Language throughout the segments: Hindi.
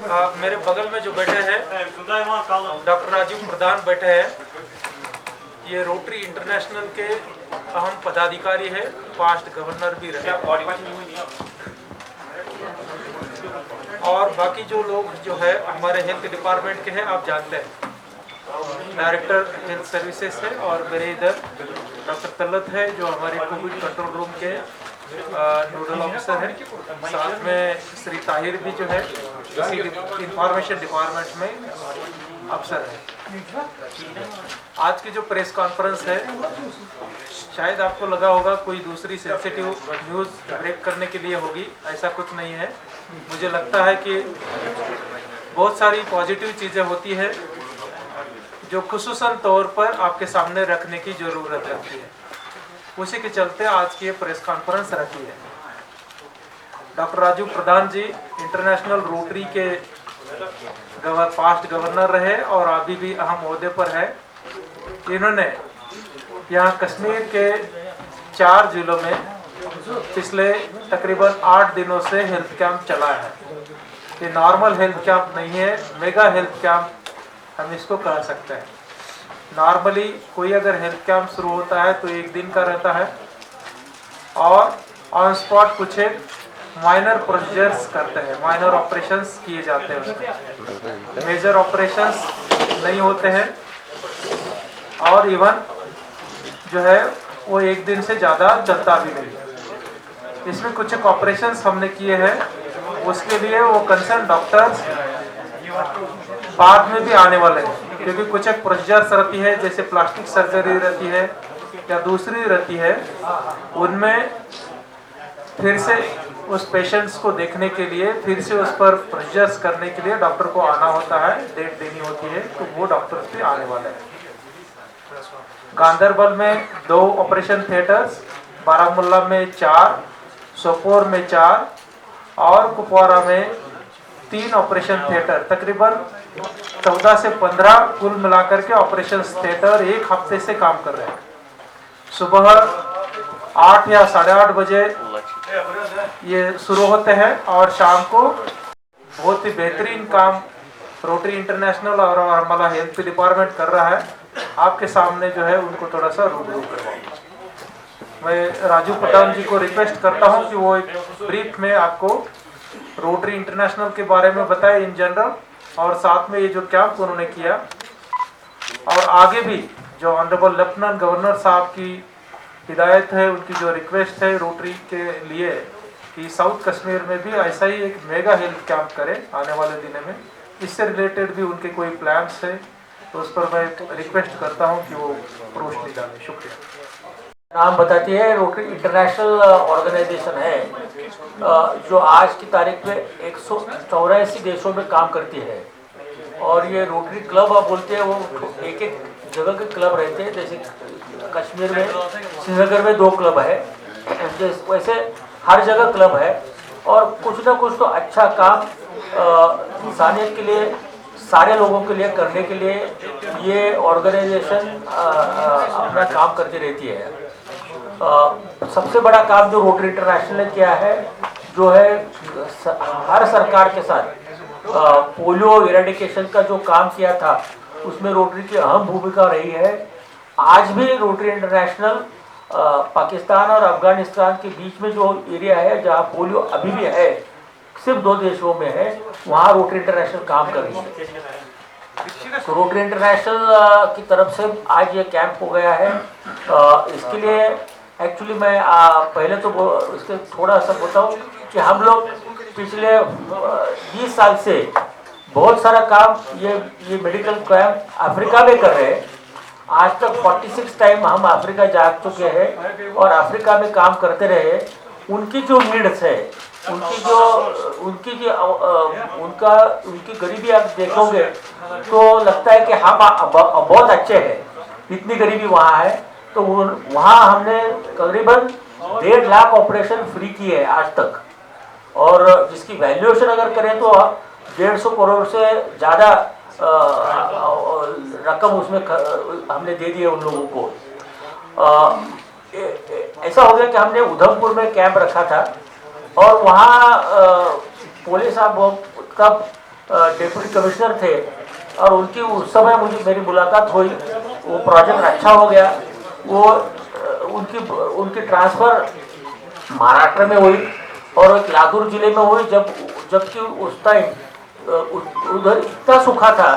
मेरे बगल में जो बैठे हैं डॉक्टर राजीव प्रधान बैठे हैं, ये रोटरी इंटरनेशनल के अहम पदाधिकारी है, पास्ट गवर्नर भी रहे। और बाकी जो लोग जो है हमारे हेल्थ डिपार्टमेंट के हैं, आप जानते हैं, डायरेक्टर हेल्थ सर्विसेज है, और मेरे इधर डॉक्टर तल्लत है जो हमारे कोविड कंट्रोल रूम के नोडल ऑफिसर है। साथ में श्री ताहिर भी जो है इसी इंफॉर्मेशन डिपार्टमेंट में अफसर है। आज की जो प्रेस कॉन्फ्रेंस है, शायद आपको लगा होगा कोई दूसरी सेंसिटिव न्यूज़ ब्रेक करने के लिए होगी, ऐसा कुछ नहीं है। मुझे लगता है कि बहुत सारी पॉजिटिव चीज़ें होती है जो खुसूसन तौर पर आपके सामने रखने की ज़रूरत रहती है, उसी के चलते आज की ये प्रेस कॉन्फ्रेंस रखी है। डॉक्टर राजीव प्रधान जी इंटरनेशनल रोटरी के पास्ट गवर्नर रहे और अभी भी अहम ओहदे पर है। इन्होंने यहाँ कश्मीर के 4 जिलों में पिछले तकरीबन 8 दिनों से हेल्थ कैंप चलाया है। ये नॉर्मल हेल्थ कैंप नहीं है, मेगा हेल्थ कैंप हम इसको कह सकते हैं। नॉर्मली कोई अगर हेल्थ कैंप शुरू होता है तो 1 दिन का रहता है और ऑन स्पॉट कुछ एक माइनर प्रोसीजर्स करते हैं, माइनर ऑपरेशंस किए जाते हैं, उसमें मेजर ऑपरेशंस नहीं होते हैं। और इवन जो है वो 1 दिन से ज़्यादा चलता भी नहीं। इसमें कुछ एक ऑपरेशंस हमने किए हैं, उसके लिए वो कंसर्न डॉक्टर्स बाद में भी आने वाले हैं, क्योंकि कुछ एक प्रोसीजर्स रहती है, जैसे प्लास्टिक सर्जरी रहती है या दूसरी रहती है, उनमें फिर से उस पेशेंट्स को देखने के लिए, फिर से उस पर प्रोसीजर्स करने के लिए डॉक्टर को आना होता है, डेट देनी होती है, तो वो डॉक्टर्स भी आने वाले हैं। गांधरबल में 2 ऑपरेशन थिएटर्स, बारामुल्ला में 4, सोपोर में 4 और कुपवारा में 3 ऑपरेशन थिएटर, तकरीबन 14 से 15 कुल मिलाकर के ऑपरेशन थिएटर 1 हफ्ते से काम कर रहे हैं। सुबह 8 या 8:30 बजे ये शुरू होते हैं और शाम को बहुत ही बेहतरीन काम रोटरी इंटरनेशनल और हमारा हेल्थ डिपार्टमेंट कर रहा है। आपके सामने जो है उनको थोड़ा सा रूबरू करवाऊंगा। मैं राजू प्रधान जी को रिक्वेस्ट करता हूं कि वो एक ब्रीफ में आपको रोटरी इंटरनेशनल के बारे में बताए इन जनरल, और साथ में ये जो कैंप उन्होंने किया, और आगे भी जो ऑनरेबल लेफ्टिनेंट गवर्नर साहब की हिदायत है, उनकी जो रिक्वेस्ट है रोटरी के लिए कि साउथ कश्मीर में भी ऐसा ही एक मेगा हेल्थ कैंप करें आने वाले दिनों में, इससे रिलेटेड भी उनके कोई प्लान्स है, तो उस पर मैं रिक्वेस्ट करता हूं कि वो रोशनी डालें। शुक्रिया। नाम बताती है, रोटरी इंटरनेशनल ऑर्गेनाइजेशन है जो आज की तारीख में 184 देशों में काम करती है। और ये रोटरी क्लब आप बोलते हैं, वो एक एक जगह के क्लब रहते हैं। जैसे कश्मीर में श्रीनगर में 2 क्लब है, वैसे हर जगह क्लब है। और कुछ ना कुछ तो अच्छा काम इंसानियत के लिए, सारे लोगों के लिए करने के लिए ये ऑर्गेनाइजेशन अपना काम करती रहती है। सबसे बड़ा काम जो रोटरी इंटरनेशनल ने किया है, जो है हर सरकार के साथ पोलियो इरेडिकेशन का जो काम किया था, उसमें रोटरी की अहम भूमिका रही है। आज भी रोटरी इंटरनेशनल पाकिस्तान और अफगानिस्तान के बीच में जो एरिया है जहाँ पोलियो अभी भी है, सिर्फ 2 देशों में है, वहाँ रोटरी इंटरनेशनल काम कर रही है। तो रोटरी इंटरनेशनल की तरफ से आज ये कैंप हो गया है। इसके लिए एक्चुअली मैं पहले तो इसके थोड़ा सा बताऊँ कि हम लोग पिछले 20 साल से बहुत सारा काम ये मेडिकल कैंप अफ्रीका में कर रहे हैं। आज तक 46 टाइम हम अफ्रीका जा चुके हैं और अफ्रीका में काम करते रहे। उनकी जो नीड्स है, उनकी गरीबी आप देखोगे तो लगता है कि हम बहुत अच्छे हैं, इतनी गरीबी वहाँ है। तो वहाँ हमने करीबन 1.5 लाख ऑपरेशन फ्री किए हैं आज तक, और जिसकी वैल्यूएशन अगर करें तो 150 करोड़ से ज़्यादा रकम उसमें हमने दे दी है उन लोगों को। ऐसा हो गया कि हमने उधमपुर में कैंप रखा था और वहाँ पुलिस साहब का डिप्टी कमिश्नर थे और उनकी उस समय मेरी मुलाकात हुई। वो प्रोजेक्ट अच्छा हो गया। वो उनकी ट्रांसफ़र महाराष्ट्र में हुई और एक लातूर जिले में हुई, जबकि उस टाइम उधर इतना सूखा था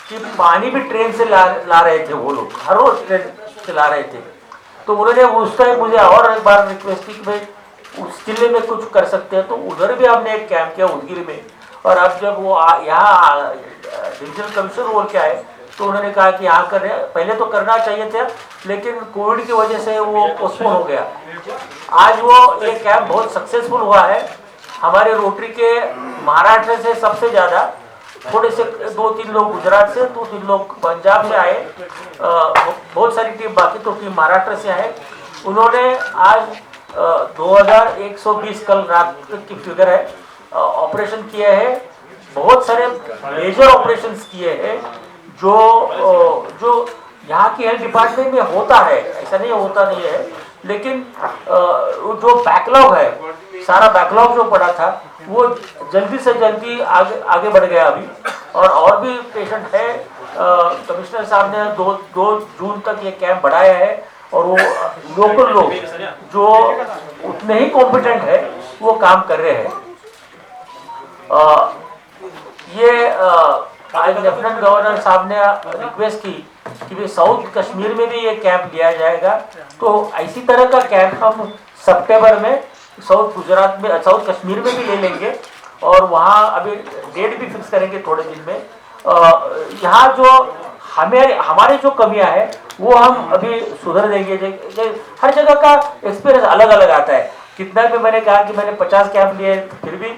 कि पानी भी ट्रेन से ला रहे थे वो लोग, हर रोज ट्रेन चला रहे थे। तो उन्होंने उस टाइम मुझे और एक बार रिक्वेस्ट की कि भाई उस जिले में कुछ कर सकते हैं, तो उधर भी हमने एक कैंप किया उदगिर में। और अब जब वो यहाँ डिविजनल कमिश्नर बोल के आए तो उन्होंने कहा कि यहाँ कर रहे हैं, पहले तो करना चाहिए था लेकिन कोविड की वजह से वो पोस्टपोन हो गया। आज वो ये कैंप बहुत सक्सेसफुल हुआ है। हमारे रोटरी के महाराष्ट्र से सबसे ज़्यादा, थोड़े से 2-3 लोग गुजरात से, 2-3 लोग पंजाब से आए, बहुत सारी टीम, बाकी तो टीम महाराष्ट्र से आए। उन्होंने आज 2120 कल रात की फिगर है, ऑपरेशन किए हैं। बहुत सारे मेजर ऑपरेशंस किए हैं जो यहाँ की हेल्थ डिपार्टमेंट में होता है, ऐसा नहीं होता नहीं है, लेकिन जो बैकलॉग है, सारा बैकलॉग जो पड़ा था वो जल्दी से जल्दी आगे बढ़ गया अभी। और भी पेशेंट है। कमिश्नर साहब ने 2 जून तक ये कैंप बढ़ाया है और वो लोकल लोग जो उतने ही कॉम्पिटेंट है वो काम कर रहे हैं। ये आज लेफ्टिनेंट गवर्नर साहब ने रिक्वेस्ट की कि भाई साउथ कश्मीर में भी ये कैंप लिया जाएगा, तो इसी तरह का कैंप हम सितंबर में साउथ कश्मीर में भी ले लेंगे और वहाँ अभी डेट भी फिक्स करेंगे थोड़े दिन में। यहाँ जो हमारे जो कमियां हैं वो हम अभी सुधर देंगे। हर जगह का एक्सपीरियंस अलग अलग आता है। कितना भी मैंने कहा कि मैंने 50 कैंप लिए, फिर भी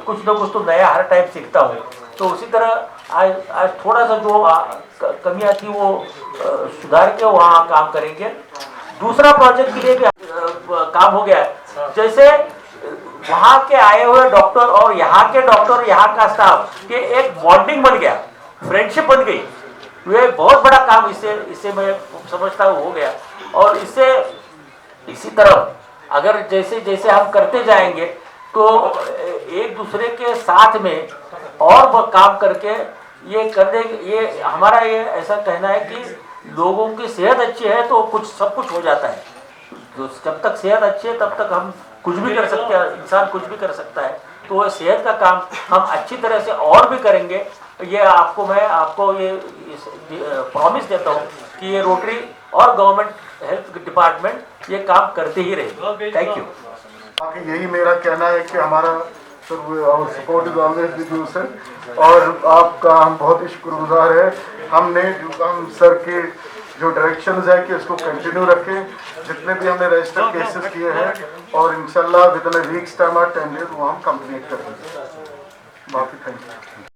कुछ ना कुछ तो नया हर टाइम सीखता हूँ। तो उसी तरह आज थोड़ा सा जो कमियां थी वो सुधार के वहाँ काम करेंगे। दूसरा प्रोजेक्ट के लिए भी काम हो गया, जैसे वहाँ के आए हुए डॉक्टर और यहाँ के डॉक्टर, यहाँ का स्टाफ के एक बॉन्डिंग बन गया, फ्रेंडशिप बन गई। ये बहुत बड़ा काम इससे मैं समझता हूँ हो गया। और इसी तरह अगर जैसे जैसे हम करते जाएंगे तो एक दूसरे के साथ में और काम करके ये हमारा ये ऐसा कहना है कि लोगों की सेहत अच्छी है तो सब कुछ हो जाता है। जब तक सेहत अच्छी है तब तक हम कुछ भी कर सकते हैं, इंसान कुछ भी कर सकता है। तो वह सेहत का काम हम अच्छी तरह से और भी करेंगे। मैं आपको ये प्रॉमिस देता हूँ कि ये रोटरी और गवर्नमेंट हेल्थ डिपार्टमेंट ये काम करते ही रहेगी। Thank you. बाकी यही मेरा कहना है कि हमारा support is always with you sir, और आपका हम बहुत ही शुक्रगुजार है। हम सर के जो डायरेक्शंस है कि इसको कंटिन्यू रखें, जितने भी हमने रजिस्टर केसेस किए हैं, और इंशाल्लाह with in a weeks time और 10 डेज वो हम कंप्लीट कर देंगे। बाकी थैंक यू।